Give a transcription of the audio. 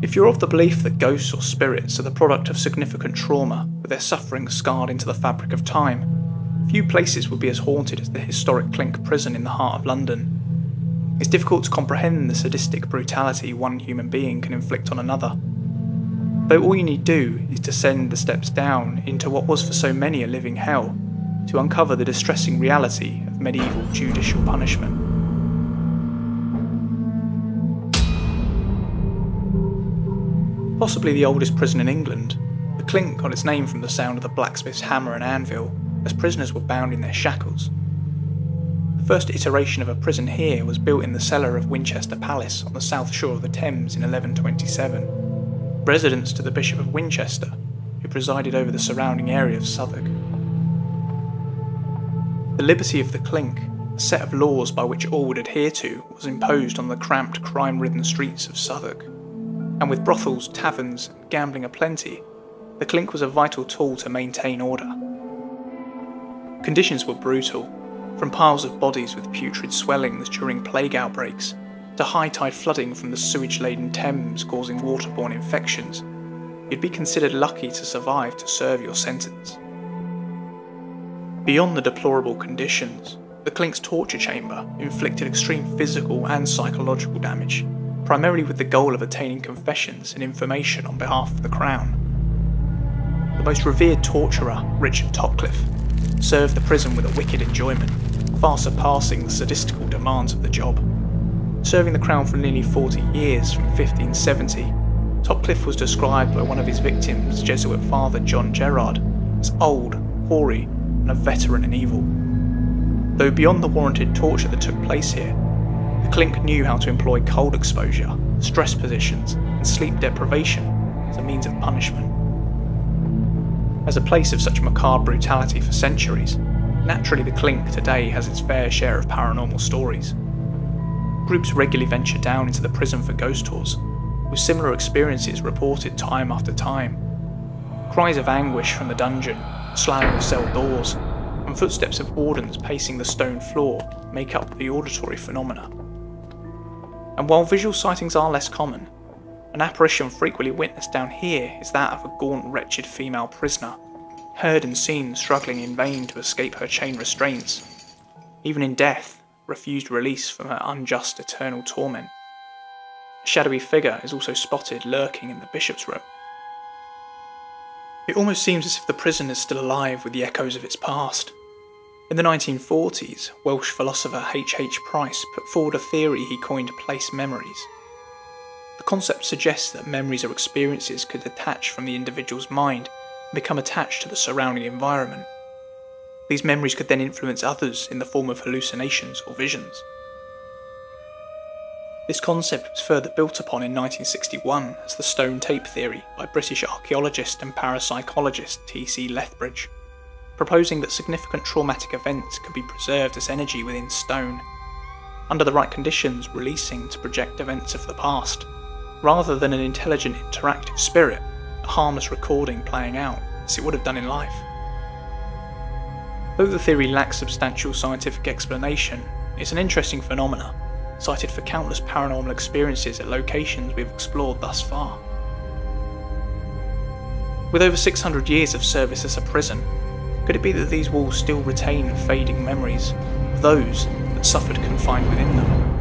If you're of the belief that ghosts or spirits are the product of significant trauma, with their suffering scarred into the fabric of time, few places would be as haunted as the historic Clink prison in the heart of London. It's difficult to comprehend the sadistic brutality one human being can inflict on another. Though all you need do is descend the steps down into what was for so many a living hell, to uncover the distressing reality of medieval judicial punishment. Possibly the oldest prison in England, the Clink got its name from the sound of the blacksmith's hammer and anvil as prisoners were bound in their shackles. The first iteration of a prison here was built in the cellar of Winchester Palace on the south shore of the Thames in 1127, residence to the Bishop of Winchester, who presided over the surrounding area of Southwark. The liberty of the Clink, a set of laws by which all would adhere to, was imposed on the cramped, crime-ridden streets of Southwark. And with brothels, taverns, and gambling aplenty, the Clink was a vital tool to maintain order. Conditions were brutal, from piles of bodies with putrid swellings during plague outbreaks, to high-tide flooding from the sewage-laden Thames causing waterborne infections. You'd be considered lucky to survive to serve your sentence. Beyond the deplorable conditions, the Clink's torture chamber inflicted extreme physical and psychological damage, primarily with the goal of attaining confessions and information on behalf of the Crown. The most revered torturer, Richard Topcliffe, served the prison with a wicked enjoyment, far surpassing the sadistical demands of the job. Serving the Crown for nearly 40 years from 1570, Topcliffe was described by one of his victims, Jesuit Father John Gerard, as old, hoary, and a veteran in evil. Though beyond the warranted torture that took place here, the Clink knew how to employ cold exposure, stress positions, and sleep deprivation as a means of punishment. As a place of such macabre brutality for centuries, naturally the Clink today has its fair share of paranormal stories. Groups regularly venture down into the prison for ghost tours, with similar experiences reported time after time. Cries of anguish from the dungeon, slamming of cell doors, and footsteps of wardens pacing the stone floor make up the auditory phenomena. And while visual sightings are less common, an apparition frequently witnessed down here is that of a gaunt, wretched female prisoner, heard and seen struggling in vain to escape her chain restraints. Even in death, refused release from her unjust eternal torment. A shadowy figure is also spotted lurking in the bishop's room. It almost seems as if the prison is still alive with the echoes of its past. In the 1940s, Welsh philosopher H. Price put forward a theory he coined place memories. The concept suggests that memories or experiences could detach from the individual's mind and become attached to the surrounding environment. These memories could then influence others in the form of hallucinations or visions. This concept was further built upon in 1961 as the stone tape theory by British archaeologist and parapsychologist T.C. Lethbridge, proposing that significant traumatic events could be preserved as energy within stone, under the right conditions releasing to project events of the past, rather than an intelligent interactive spirit, a harmless recording playing out as it would have done in life. Though the theory lacks substantial scientific explanation, it's an interesting phenomenon, cited for countless paranormal experiences at locations we've explored thus far. With over 600 years of service as a prison, could it be that these walls still retain fading memories of those that suffered confined within them?